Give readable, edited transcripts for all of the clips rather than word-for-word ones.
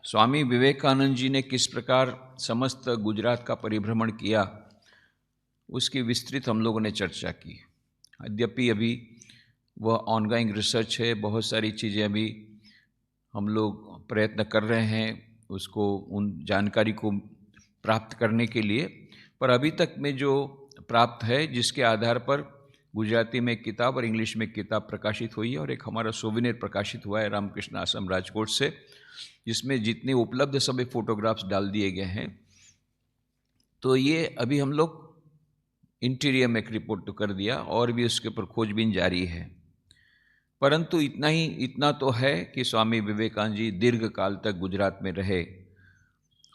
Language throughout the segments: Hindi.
स्वामी विवेकानंद जी ने किस प्रकार समस्त गुजरात का परिभ्रमण किया, उसकी विस्तृत हम लोगों ने चर्चा की। यद्यपि अभी वह ऑनगोइंग रिसर्च है, बहुत सारी चीज़ें अभी हम लोग प्रयत्न कर रहे हैं उसको, उन जानकारी को प्राप्त करने के लिए, पर अभी तक में जो प्राप्त है जिसके आधार पर गुजराती में एक किताब और इंग्लिश में एक किताब प्रकाशित हुई है और एक हमारा सोविनियर प्रकाशित हुआ है रामकृष्ण आश्रम राजकोट से, जिसमें जितने उपलब्ध सभी फोटोग्राफ्स डाल दिए गए हैं। तो ये अभी हम लोग इंटीरियर में एक रिपोर्ट तो कर दिया और भी उसके ऊपर खोजबीन जारी है। परंतु इतना तो है कि स्वामी विवेकानंद जी दीर्घ काल तक गुजरात में रहे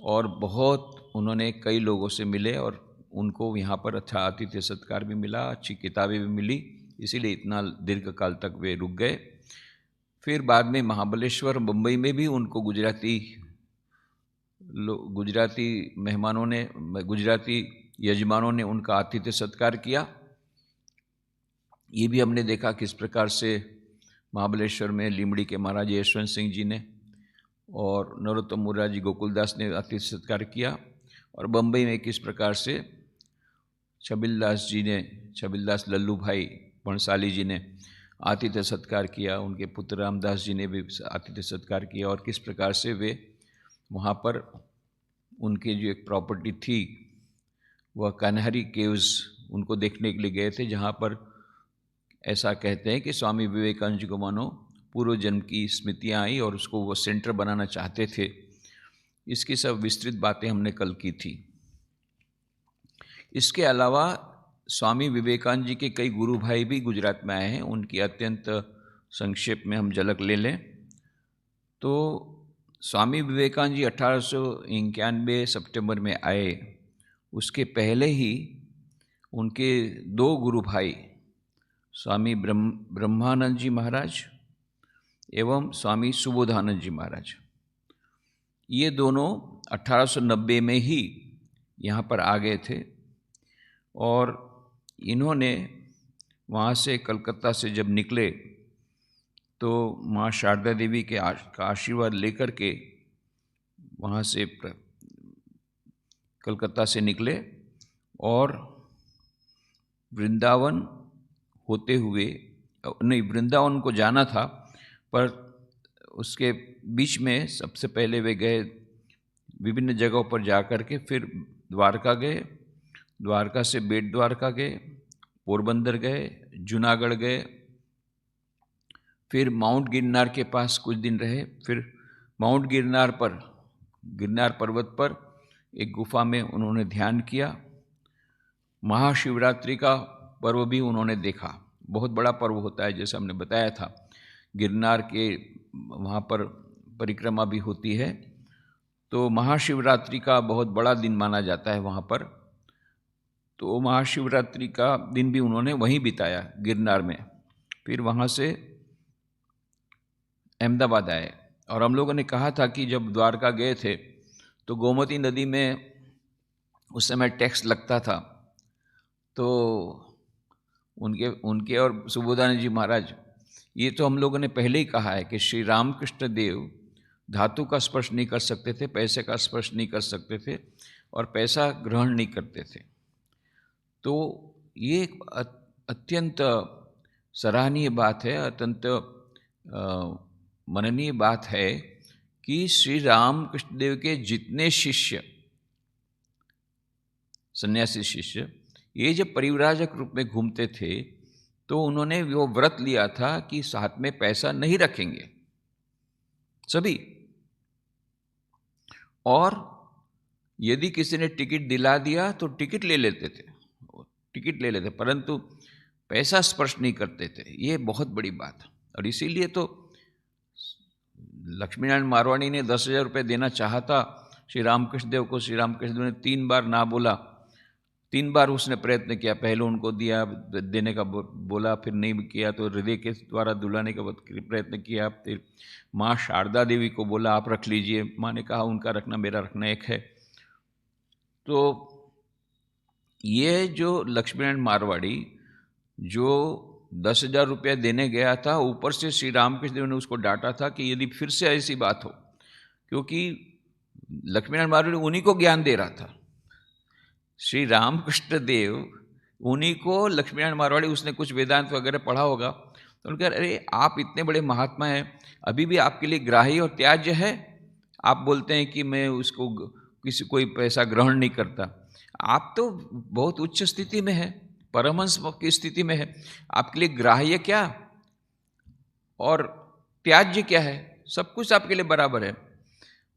और बहुत उन्होंने कई लोगों से मिले और उनको यहाँ पर अच्छा आतिथ्य सत्कार भी मिला, अच्छी किताबें भी मिली, इसीलिए इतना दीर्घ काल तक वे रुक गए। फिर बाद में महाबलेश्वर मुंबई में भी उनको गुजराती मेहमानों ने, गुजराती यजमानों ने उनका आतिथ्य सत्कार किया। ये भी हमने देखा किस प्रकार से महाबलेश्वर में लीमड़ी के महाराज यशवंत सिंह जी ने और नरोत्तम मुरारी जी गोकुलदास ने आतिथ्य सत्कार किया, और बम्बई में किस प्रकार से छबिलदास लल्लू भाई भणसाली जी ने आतिथ्य सत्कार किया, उनके पुत्र रामदास जी ने भी आतिथ्य सत्कार किया, और किस प्रकार से वे वहाँ पर उनकी जो एक प्रॉपर्टी थी वह कन्हारी केव्स उनको देखने के लिए गए थे, जहाँ पर ऐसा कहते हैं कि स्वामी विवेकानंद जी को मानो पूर्व जन्म की स्मृतियाँ आई और उसको वो सेंटर बनाना चाहते थे। इसकी सब विस्तृत बातें हमने कल की थी। इसके अलावा स्वामी विवेकानंद जी के कई गुरु भाई भी गुजरात में आए हैं, उनकी अत्यंत संक्षेप में हम झलक ले लें तो स्वामी विवेकानंद जी 1891 सितंबर में आए। उसके पहले ही उनके दो गुरु भाई स्वामी ब्रह्मानंद जी महाराज एवं स्वामी सुबोधानंद जी महाराज, ये दोनों 1890 में ही यहाँ पर आ गए थे और इन्होंने वहाँ से कलकत्ता से जब निकले तो माँ शारदा देवी के का आशीर्वाद लेकर के वहाँ से कलकत्ता से निकले और वृंदावन होते हुए, नहीं वृंदावन को जाना था, पर उसके बीच में सबसे पहले वे गए विभिन्न जगहों पर जाकर के, फिर द्वारका गए, द्वारका से बेट द्वारका गए, पोरबंदर गए, जूनागढ़ गए, फिर माउंट गिरनार के पास कुछ दिन रहे, फिर माउंट गिरनार पर्वत पर एक गुफा में उन्होंने ध्यान किया। महाशिवरात्रि का पर्व भी उन्होंने देखा, बहुत बड़ा पर्व होता है जैसा हमने बताया था। गिरनार के वहाँ पर परिक्रमा भी होती है, तो महाशिवरात्रि का बहुत बड़ा दिन माना जाता है वहाँ पर। तो महाशिवरात्रि का दिन भी उन्होंने वहीं बिताया गिरनार में। फिर वहाँ से अहमदाबाद आए और हम लोगों ने कहा था कि जब द्वारका गए थे तो गोमती नदी में उस समय टैक्स लगता था, तो उनके और सुबोधानंद जी महाराज, ये तो हम लोगों ने पहले ही कहा है कि श्री रामकृष्ण देव धातु का स्पर्श नहीं कर सकते थे, पैसे का स्पर्श नहीं कर सकते थे और पैसा ग्रहण नहीं करते थे। तो ये एक अत्यंत सराहनीय बात है, अत्यंत मननीय बात है कि श्री रामकृष्ण देव के जितने शिष्य, सन्यासी शिष्य, ये जब परिव्राजक रूप में घूमते थे तो उन्होंने वो व्रत लिया था कि साथ में पैसा नहीं रखेंगे सभी, और यदि किसी ने टिकट दिला दिया तो टिकट ले लेते, परंतु पैसा स्पर्श नहीं करते थे। ये बहुत बड़ी बात, और इसीलिए तो लक्ष्मीनारायण मारवाड़ी ने 10,000 रुपये देना चाहा था श्री रामकृष्ण देव को। श्री रामकृष्ण देव ने 3 बार ना बोला, 3 बार उसने प्रयत्न किया। पहले उनको दिया, देने का बोला, फिर नहीं किया तो हृदय के द्वारा दुलाने का प्रयत्न किया। फिर माँ शारदा देवी को बोला आप रख लीजिए, माँ ने कहा उनका रखना मेरा रखना एक है। तो ये जो लक्ष्मीनारायण मारवाड़ी जो 10,000 रुपया देने गया था, ऊपर से श्री रामकृष्ण देव ने उसको डांटा था कि यदि फिर से ऐसी बात हो क्योंकि लक्ष्मीनारायण मारवाड़ी उन्हीं को ज्ञान दे रहा था। श्री रामकृष्ण देव उन्हीं को, लक्ष्मीनारायण मारवाड़ी उसने कुछ वेदांत वगैरह पढ़ा होगा, तो उनका अरे आप इतने बड़े महात्मा हैं, अभी भी आपके लिए ग्राह्य और त्याज्य है, आप बोलते हैं कि मैं उसको किसी कोई पैसा ग्रहण नहीं करता। आप तो बहुत उच्च स्थिति में है, परमहंस की स्थिति में है, आपके लिए ग्राह्य क्या और त्याज्य क्या है, सब कुछ आपके लिए बराबर है।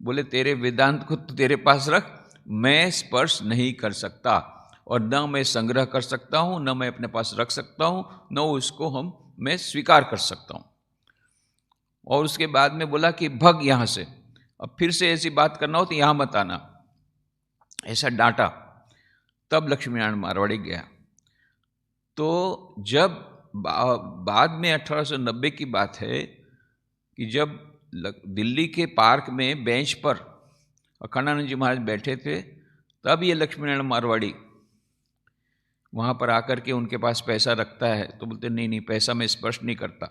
बोले तेरे वेदांत को तो तेरे पास रख, मैं स्पर्श नहीं कर सकता, और न मैं संग्रह कर सकता हूँ, न मैं अपने पास रख सकता हूँ, न उसको मैं स्वीकार कर सकता हूँ। और उसके बाद में बोला कि भग यहाँ से, अब फिर से ऐसी बात करना हो तो यहाँ मत आना, ऐसा डांटा। तब लक्ष्मीनारायण मारवाड़ी गया। तो जब बाद में 1890 की बात है कि जब दिल्ली के पार्क में बेंच पर अखंडानंद जी महाराज बैठे थे, तब ये लक्ष्मीनारायण मारवाड़ी वहाँ पर आकर के उनके पास पैसा रखता है, तो बोलते नहीं नहीं पैसा मैं स्पर्श नहीं करता,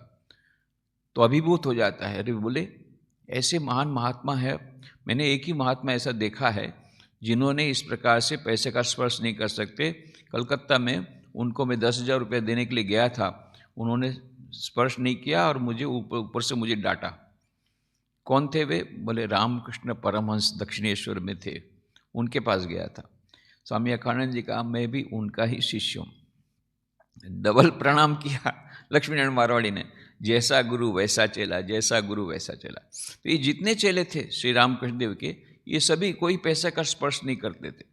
तो अभिभूत हो जाता है। अरे बोले ऐसे महान महात्मा है, मैंने एक ही महात्मा ऐसा देखा है जिन्होंने इस प्रकार से पैसे का स्पर्श नहीं कर सकते। कलकत्ता में उनको मैं 10,000 रुपये देने के लिए गया था, उन्होंने स्पर्श नहीं किया और मुझे ऊपर से मुझे डांटा। कौन थे वे? बोले रामकृष्ण परमहंस दक्षिणेश्वर में थे, उनके पास गया था। स्वामी अखानंद जी का मैं भी उनका ही शिष्य हूँ। डबल प्रणाम किया लक्ष्मीनारायण मारवाड़ी ने, जैसा गुरु वैसा चेला, जैसा गुरु वैसा चेला। तो ये जितने चेले थे श्री रामकृष्ण देव के, ये सभी कोई पैसे का स्पर्श नहीं करते थे।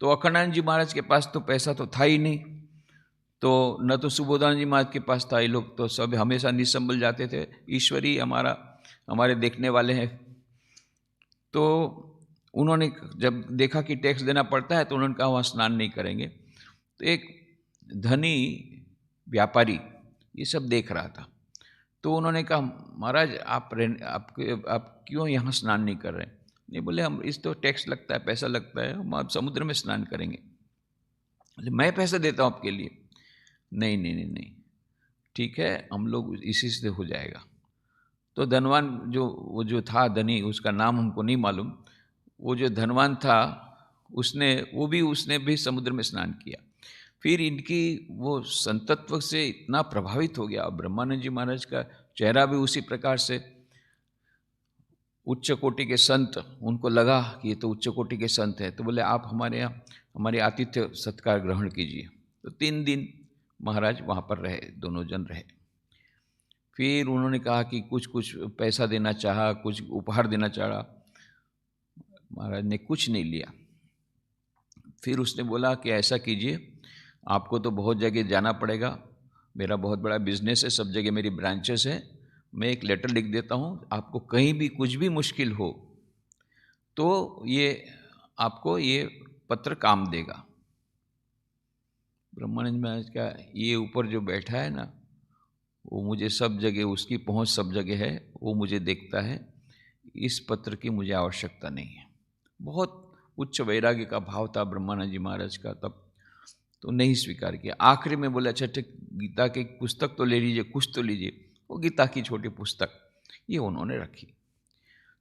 तो अखंडानंद जी महाराज के पास तो पैसा तो था ही नहीं, तो न तो सुबोधानंद जी महाराज के पास था, ये लोग तो सब हमेशा निसंबल जाते थे, ईश्वरी हमारे देखने वाले हैं। तो उन्होंने जब देखा कि टैक्स देना पड़ता है, तो उन्होंने कहा वहाँ स्नान नहीं करेंगे। तो एक धनी व्यापारी ये सब देख रहा था, तो उन्होंने कहा महाराज आप क्यों यहाँ स्नान नहीं कर रहे? नहीं, बोले हम इस तो टैक्स लगता है, पैसा लगता है, हम आप समुद्र में स्नान करेंगे। मैं पैसा देता हूँ आपके लिए। नहीं नहीं नहीं नहीं, ठीक है, हम लोग इसी से हो जाएगा। तो धनवान वो जो था धनी, उसका नाम हमको नहीं मालूम, वो जो धनवान था उसने भी समुद्र में स्नान किया। फिर इनकी वो संतत्व से इतना प्रभावित हो गया। ब्रह्मानंद जी महाराज का चेहरा भी उसी प्रकार से, उच्च कोटि के संत, उनको लगा कि ये तो उच्च कोटि के संत है, तो बोले आप हमारे यहाँ हमारे आतिथ्य सत्कार ग्रहण कीजिए। तो 3 दिन महाराज वहाँ पर रहे, दोनों जन रहे। फिर उन्होंने कहा कि कुछ पैसा देना चाहा, कुछ उपहार देना चाहा, महाराज ने कुछ नहीं लिया। फिर उसने बोला कि ऐसा कीजिए, आपको तो बहुत जगह जाना पड़ेगा, मेरा बहुत बड़ा बिजनेस है, सब जगह मेरी ब्रांचेस है, मैं एक लेटर लिख देता हूँ, आपको कहीं भी कुछ भी मुश्किल हो तो ये आपको ये पत्र काम देगा। ब्रह्मानंद महाराज का ये ऊपर जो बैठा है ना, वो मुझे सब जगह, उसकी पहुँच सब जगह है, वो मुझे देखता है, इस पत्र की मुझे आवश्यकता नहीं है। बहुत उच्च वैराग्य का भाव था ब्रह्मानंद जी महाराज का तब, तो नहीं स्वीकार किया। आखिरी में बोले अच्छा ठीक, गीता की पुस्तक तो ले लीजिए, कुछ तो लीजिए। वो गीता की छोटी पुस्तक ये उन्होंने रखी।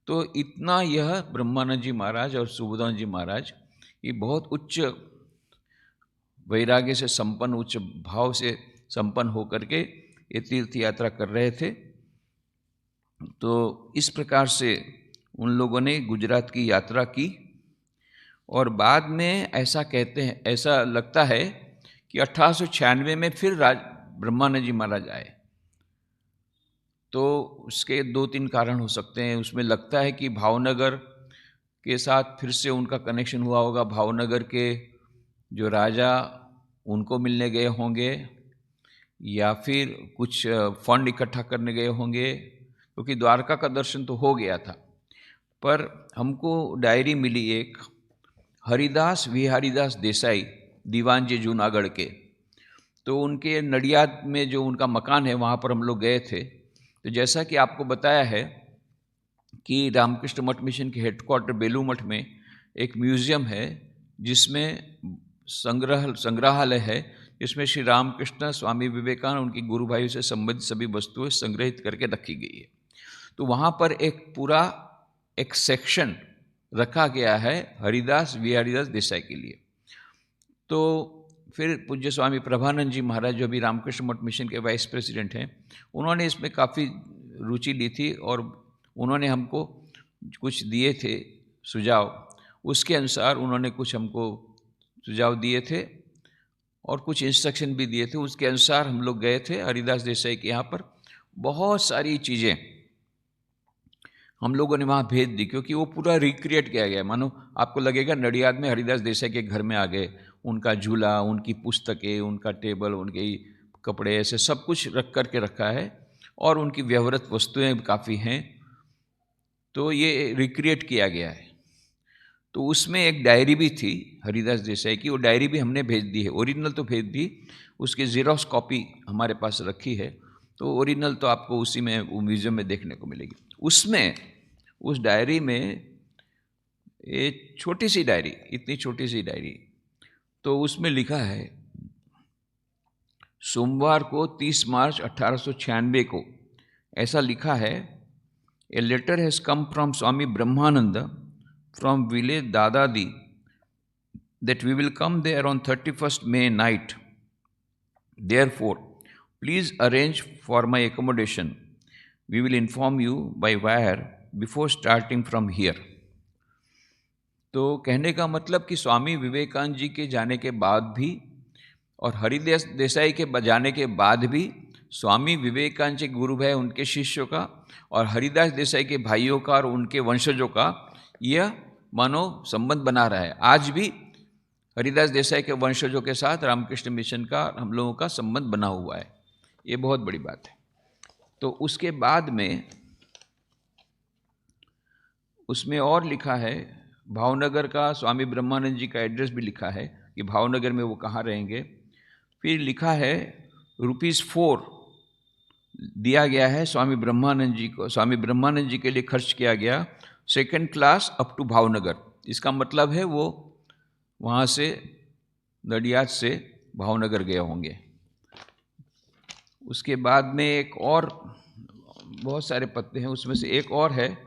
तो इतना यह ब्रह्मानंद जी महाराज और सुबोधानंद जी महाराज ये बहुत उच्च वैराग्य से संपन्न, उच्च भाव से संपन्न होकर के ये तीर्थ यात्रा कर रहे थे। तो इस प्रकार से उन लोगों ने गुजरात की यात्रा की, और बाद में ऐसा कहते हैं, ऐसा लगता है कि 1896 में फिर ब्रह्मानंद जी महाराज आए। तो उसके 2-3 कारण हो सकते हैं। उसमें लगता है कि भावनगर के साथ फिर से उनका कनेक्शन हुआ होगा, भावनगर के जो राजा उनको मिलने गए होंगे, या फिर कुछ फंड इकट्ठा करने गए होंगे, क्योंकि द्वारका का दर्शन तो हो गया था। पर हमको डायरी मिली एक, हरिदास विहारीदास देसाई, दीवान जी जूनागढ़ के, तो उनके नडियाद में जो उनका मकान है वहाँ पर हम लोग गए थे। तो जैसा कि आपको बताया है कि रामकृष्ण मठ मिशन के हेडक्वार्टर बेलू मठ में एक म्यूज़ियम है, जिसमें संग्रहालय है, जिसमें श्री रामकृष्ण, स्वामी विवेकानंद, उनकी गुरु भाइयों से संबंधित सभी वस्तुएं संग्रहित करके रखी गई है। तो वहाँ पर एक पूरा एक सेक्शन रखा गया है हरिदास विहारीदास देसाई के लिए। तो फिर पूज्य स्वामी प्रभानंद जी महाराज, जो अभी रामकृष्ण मठ मिशन के वाइस प्रेसिडेंट हैं, उन्होंने इसमें काफ़ी रुचि ली थी और उन्होंने हमको कुछ दिए थे सुझाव। उसके अनुसार उन्होंने कुछ हमको सुझाव दिए थे और कुछ इंस्ट्रक्शन भी दिए थे। उसके अनुसार हम लोग गए थे हरिदास देसाई के यहाँ पर। बहुत सारी चीज़ें हम लोगों ने वहाँ भेज दी, क्योंकि वो पूरा रिक्रिएट किया गया। मानो आपको लगेगा नडियाद में हरिदास देसाई के घर में आ गए। उनका झूला, उनकी पुस्तकें, उनका टेबल, उनके कपड़े, ऐसे सब कुछ रख कर के रखा है और उनकी व्यवहारिक वस्तुएं काफ़ी हैं। तो ये रिक्रिएट किया गया है। तो उसमें एक डायरी भी थी हरिदास देसाई की, वो डायरी भी हमने भेज दी है। ओरिजिनल तो भेज दी, उसकी ज़ेरॉक्स कॉपी हमारे पास रखी है। तो ओरिजिनल तो आपको उसी में म्यूज़ियम में देखने को मिलेगी। उसमें उस डायरी में एक छोटी सी डायरी, इतनी छोटी सी डायरी, तो उसमें लिखा है सोमवार को 30 मार्च 1896 को ऐसा लिखा है, a letter has come from Swami Brahmanand from village Dadadi that we will come there on 31st May night. Therefore, please arrange for my accommodation. We will inform you by wire before starting from here. तो कहने का मतलब कि स्वामी विवेकानंद जी के जाने के बाद भी और हरिदास देसाई के जाने के बाद भी स्वामी विवेकानंद जी गुरु भाई, उनके शिष्यों का और हरिदास देसाई के भाइयों का और उनके वंशजों का यह मानो संबंध बना रहा है। आज भी हरिदास देसाई के वंशजों के साथ रामकृष्ण मिशन का हम लोगों का संबंध बना हुआ है। ये बहुत बड़ी बात है। तो उसके बाद में उसमें और लिखा है, भावनगर का स्वामी ब्रह्मानंद जी का एड्रेस भी लिखा है कि भावनगर में वो कहाँ रहेंगे। फिर लिखा है ₹4 दिया गया है स्वामी ब्रह्मानंद जी को, स्वामी ब्रह्मानंद जी के लिए खर्च किया गया, 2nd class up to Bhavnagar. इसका मतलब है वो वहाँ से नडियाद से भावनगर गए होंगे। उसके बाद में एक और बहुत सारे पत्ते हैं, उसमें से एक और है,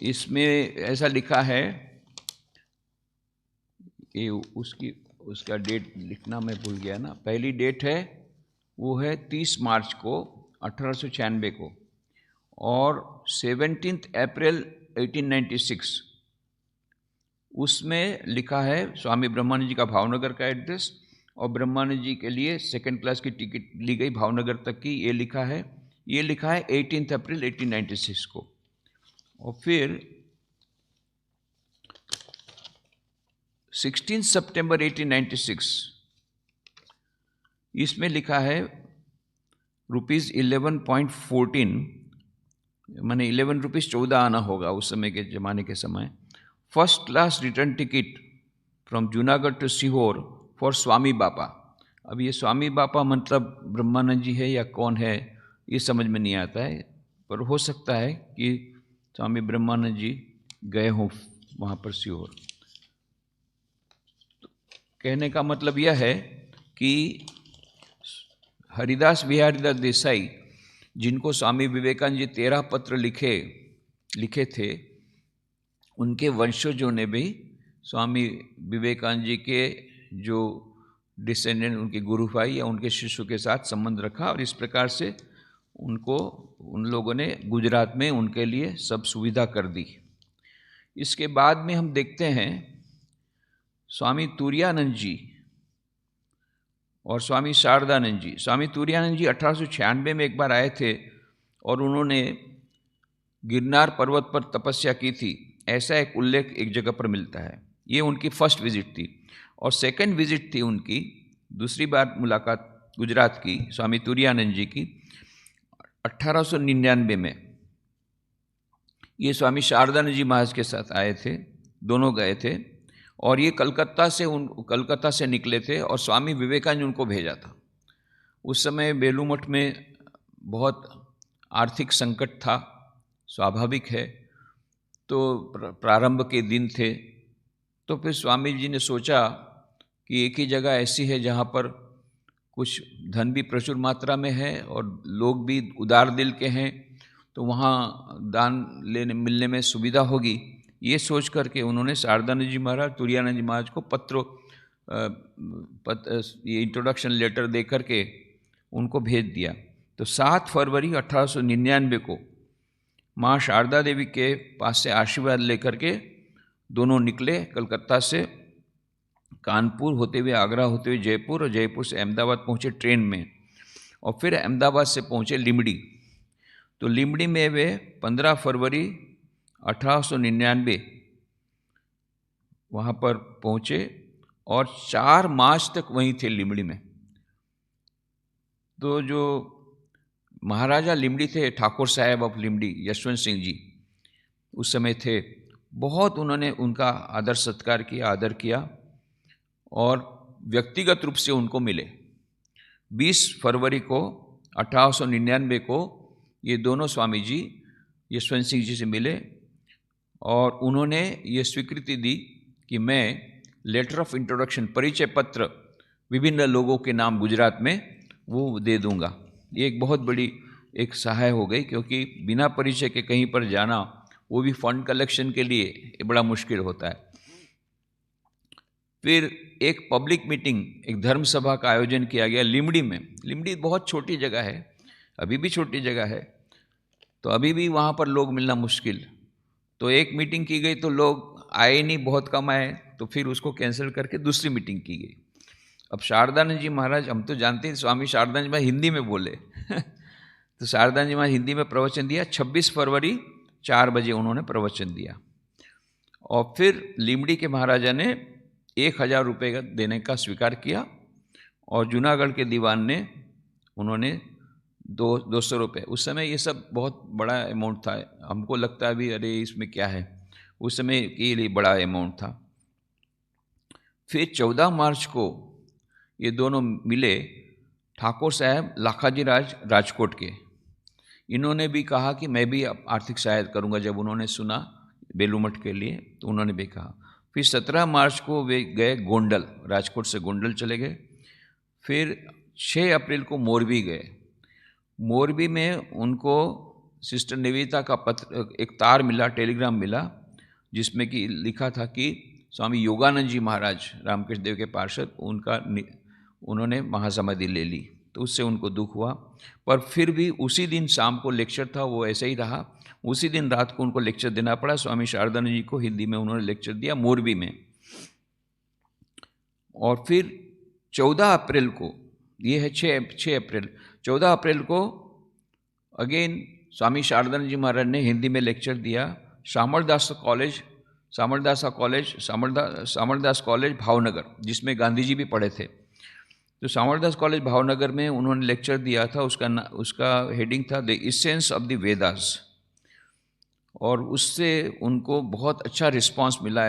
इसमें ऐसा लिखा है, ये उसका डेट लिखना मैं भूल गया ना। पहली डेट है वो है 30 मार्च को 1896 को और 17 अप्रैल 1896 उसमें लिखा है स्वामी ब्रह्मानंद जी का भावनगर का एड्रेस और ब्रह्मानंद जी के लिए 2nd क्लास की टिकट ली गई भावनगर तक की। ये लिखा है 18 अप्रैल 1896 को। और फिर 16 सितंबर 1896 इसमें लिखा है ₹11.14, माने 11 रुपीज़ 14 आना होगा उस समय के ज़माने के समय, 1st class return ticket from Junagadh to Sihor for Swami Bapa. अब ये स्वामी बापा मतलब ब्रह्मानंद जी है या कौन है, ये समझ में नहीं आता है, पर हो सकता है कि स्वामी ब्रह्मानंद जी गए हों वहाँ पर सीहोर। तो कहने का मतलब यह है कि हरिदास विहारीदास देसाई, जिनको स्वामी विवेकानंद जी 13 पत्र लिखे थे, उनके वंशजों ने भी स्वामी विवेकानंद जी के जो डिसेंडेंट, उनके गुरु भाई या उनके शिष्यों के साथ संबंध रखा और इस प्रकार से उन लोगों ने गुजरात में उनके लिए सब सुविधा कर दी। इसके बाद में हम देखते हैं स्वामी तुरायानंद जी और स्वामी शारदानंद जी। स्वामी तुरायानंद जी 1896 में एक बार आए थे और उन्होंने गिरनार पर्वत पर तपस्या की थी, ऐसा एक उल्लेख एक जगह पर मिलता है। ये उनकी फर्स्ट विजिट थी। और 2nd विजिट थी उनकी, दूसरी बार मुलाकात गुजरात की स्वामी तुरायानंद जी की 1899 में। ये स्वामी शारदानंद जी महाराज के साथ आए थे, दोनों गए थे और ये कलकत्ता से निकले थे और स्वामी विवेकानंद जी उनको भेजा था। उस समय बेलू मठ में बहुत आर्थिक संकट था, स्वाभाविक है, तो प्रारंभ के दिन थे। तो फिर स्वामी जी ने सोचा कि एक ही जगह ऐसी है जहाँ पर कुछ धन भी प्रचुर मात्रा में है और लोग भी उदार दिल के हैं, तो वहाँ दान लेने मिलने में सुविधा होगी। ये सोच करके उन्होंने शारदानंद जी महाराज, तुरायानंद जी महाराज को ये इंट्रोडक्शन लेटर दे करके उनको भेज दिया। तो 7 फरवरी 1899 को माँ शारदा देवी के पास से आशीर्वाद लेकर के दोनों निकले कलकत्ता से, कानपुर होते हुए, आगरा होते हुए जयपुर, और जयपुर से अहमदाबाद पहुँचे ट्रेन में, और फिर अहमदाबाद से पहुँचे लिमड़ी। तो लिमड़ी में वे 15 फरवरी 1899 वहाँ पर पहुँचे और 4 मार्च तक वहीं थे लिमड़ी में। तो जो महाराजा लिमड़ी थे, ठाकुर साहब ऑफ लिमड़ी, यशवंत सिंह जी उस समय थे, बहुत उन्होंने उनका आदर सत्कार किया, आदर किया और व्यक्तिगत रूप से उनको मिले। 20 फरवरी को 1899 को ये दोनों स्वामी जी यशवंत सिंह जी से मिले और उन्होंने ये स्वीकृति दी कि मैं लेटर ऑफ इंट्रोडक्शन, परिचय पत्र विभिन्न लोगों के नाम गुजरात में वो दे दूंगा। ये एक बहुत बड़ी एक सहाय हो गई, क्योंकि बिना परिचय के कहीं पर जाना, वो भी फंड कलेक्शन के लिए, बड़ा मुश्किल होता है। फिर एक पब्लिक मीटिंग, एक धर्म सभा का आयोजन किया गया लिमड़ी में। लिमड़ी बहुत छोटी जगह है, अभी भी छोटी जगह है, तो अभी भी वहाँ पर लोग मिलना मुश्किल। तो एक मीटिंग की गई तो लोग आए नहीं, बहुत कम आए, तो फिर उसको कैंसिल करके दूसरी मीटिंग की गई। अब शारदानंद जी महाराज, हम तो जानते हैं स्वामी शारदानंद जी महाराज हिंदी में बोले तो शारदानंद जी महाराज हिंदी में प्रवचन दिया। 26 फरवरी 4 बजे उन्होंने प्रवचन दिया और फिर लिमड़ी के महाराजा ने 1000 रुपये देने का स्वीकार किया और जूनागढ़ के दीवान ने उन्होंने 200 रुपये। उस समय ये सब बहुत बड़ा अमाउंट था, हमको लगता है अभी अरे इसमें क्या है, उस समय के लिए बड़ा अमाउंट था। फिर 14 मार्च को ये दोनों मिले, ठाकुर साहब लाखाजी राज राजकोट के। इन्होंने भी कहा कि मैं भी आर्थिक सहायता करूंगा। जब उन्होंने सुना बेलूमठ के लिए तो उन्होंने भी कहा। फिर 17 मार्च को वे गए गोंडल, राजकोट से गोंडल चले गए। फिर 6 अप्रैल को मोरबी गए। मोरबी में उनको सिस्टर निवेदिता का पत्र, एक तार मिला, टेलीग्राम मिला, जिसमें कि लिखा था कि स्वामी योगानंद जी महाराज, रामकृष्ण देव के पार्षद, उन्होंने महासमाधि ले ली। तो उससे उनको दुख हुआ, पर फिर भी उसी दिन शाम को लेक्चर था, वो ऐसे ही रहा। उसी दिन रात को उनको लेक्चर देना पड़ा। स्वामी शारदानंद जी को हिंदी में उन्होंने लेक्चर दिया मोरबी में। और फिर 14 अप्रैल को, ये है 6 अप्रैल, 14 अप्रैल को अगेन स्वामी शारदानंद जी महाराज ने हिंदी में लेक्चर दिया सामरदास कॉलेज भावनगर, जिसमें गांधी जी भी पढ़े थे। तो सामरदास कॉलेज भावनगर में उन्होंने लेक्चर दिया था। उसका हेडिंग था the essence of the Vedas, और उससे उनको बहुत अच्छा रिस्पांस मिला।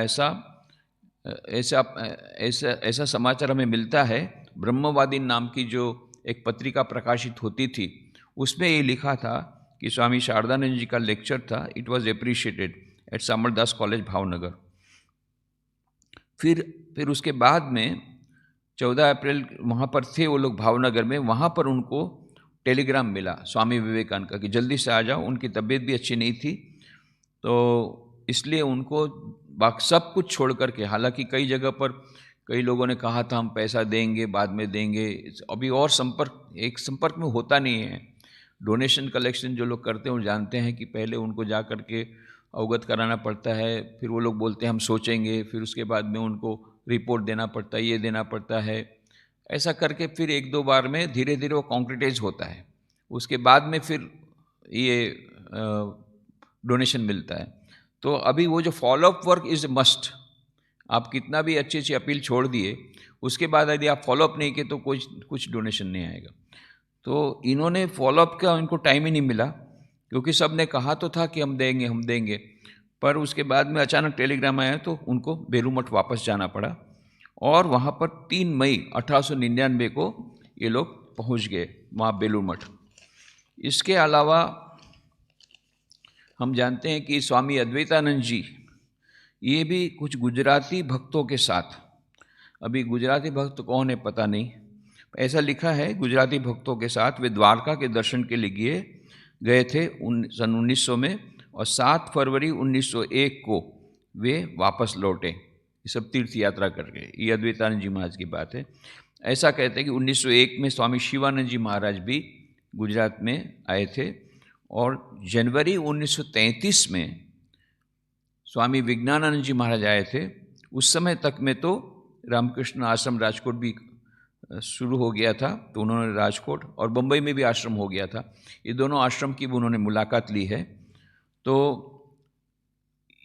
ऐसा समाचार हमें मिलता है। ब्रह्मवादी नाम की जो एक पत्रिका प्रकाशित होती थी, उसमें ये लिखा था कि स्वामी शारदानंद जी का लेक्चर था, it was appreciated at Samaldas college Bhavnagar. फिर उसके बाद में 14 अप्रैल वहाँ पर थे वो लोग भावनगर में। वहाँ पर उनको टेलीग्राम मिला स्वामी विवेकानंद का कि जल्दी से आ जाओ। उनकी तबीयत भी अच्छी नहीं थी, तो इसलिए उनको सब कुछ छोड़ करके, हालांकि कई जगह पर कई लोगों ने कहा था हम पैसा देंगे, बाद में देंगे, अभी और संपर्क में होता नहीं है। डोनेशन कलेक्शन जो लोग करते हैं वो जानते हैं कि पहले उनको जा कर के अवगत कराना पड़ता है, फिर वो लोग बोलते हैं हम सोचेंगे, फिर उसके बाद में उनको रिपोर्ट देना पड़ता है, ये देना पड़ता है। ऐसा करके फिर 1-2 बार में धीरे धीरे वो कॉन्क्रिटाइज होता है। उसके बाद में फिर ये डोनेशन मिलता है। तो अभी वो जो फॉलोअप वर्क इज़ मस्ट। आप कितना भी अच्छी अपील छोड़ दिए, उसके बाद यदि आप फॉलोअप नहीं किए तो कुछ डोनेशन नहीं आएगा। तो इन्होंने फॉलोअप का इनको टाइम ही नहीं मिला, क्योंकि सब ने कहा तो था कि हम देंगे, पर उसके बाद में अचानक टेलीग्राम आया तो उनको बेलूमठ वापस जाना पड़ा। और वहाँ पर 3 मई 1899 को ये लोग पहुँच गए वहाँ बेलूमठ। इसके अलावा हम जानते हैं कि स्वामी अद्वैतानंद जी, ये भी कुछ गुजराती भक्तों के साथ अभी गुजराती भक्त कौन है पता नहीं, ऐसा लिखा है गुजराती भक्तों के साथ वे द्वारका के दर्शन के लिए गए थे सन 1900 में, और 7 फरवरी 1901 को वे वापस लौटे। ये सब तीर्थ यात्रा करके, ये अद्वैतानंद जी महाराज की बात है। ऐसा कहते हैं कि 1901 में स्वामी शिवानंद जी महाराज भी गुजरात में आए थे, और जनवरी 1933 में स्वामी विज्ञानानंद जी महाराज आए थे। उस समय तक में तो रामकृष्ण आश्रम राजकोट भी शुरू हो गया था, तो उन्होंने राजकोट और बम्बई में भी आश्रम हो गया था। ये दोनों आश्रम की भी उन्होंने मुलाकात ली है। तो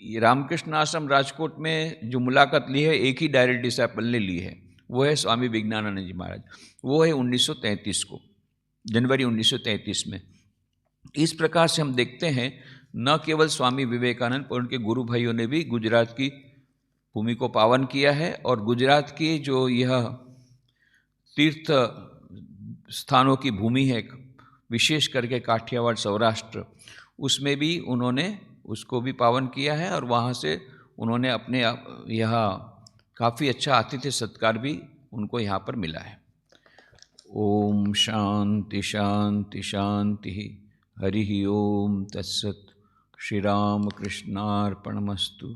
ये रामकृष्ण आश्रम राजकोट में जो मुलाकात ली है, एक ही डायरेक्ट डिसाइपल ने ली है, वो है स्वामी विज्ञानानंद जी महाराज। वो है 1933 को, जनवरी 1933 में। इस प्रकार से हम देखते हैं न केवल स्वामी विवेकानंद पर उनके गुरु भाइयों ने भी गुजरात की भूमि को पावन किया है, और गुजरात की जो यह तीर्थ स्थानों की भूमि है, विशेष करके काठियावाड़ सौराष्ट्र, उसमें भी उन्होंने उसको भी पावन किया है, और वहाँ से उन्होंने अपने यहाँ काफ़ी अच्छा आतिथ्य सत्कार भी उनको यहाँ पर मिला है। ओम शांति शांति शांति। हरि ओम तत्सत। श्री राम कृष्णार्पणमस्तु।